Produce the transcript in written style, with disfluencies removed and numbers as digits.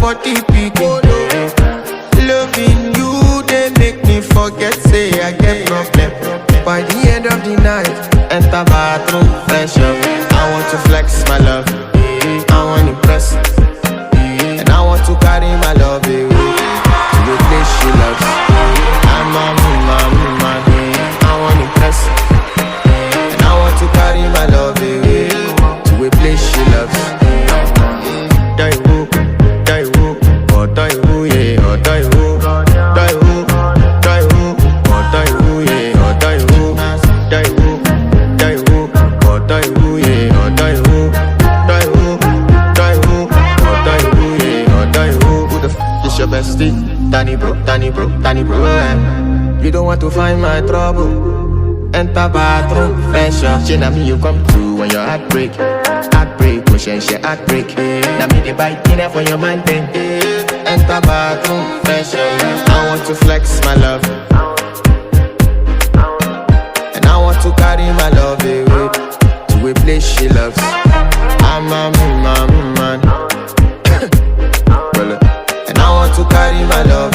for the people. Loving you, they make me forget, say I get problem. By the end of the night, enter bathroom, fresh up. I want to flex my love, I want to impress, and I want to carry my love away to a place she loves. I'm a woman, I want to impress, and I want to carry my love away to a place she loves. Die who, oh die who, yeah, oh die who, die who, die who, oh die who, yeah, oh die who, die who, die who, oh die who, yeah, oh die who, die who, die who, oh die who, yeah, oh die who. Who the f is your bestie? Danny bro, You don't want to find my trouble. Enter bathroom, fresh up. She na me you come through when your heart break. Pushing she heart break. Now me the bite dinner for your man thing. Enter bathroom, fresh up. I want to flex my love, and I want to carry my love away to a place she loves. I'm a man, and I want to carry my love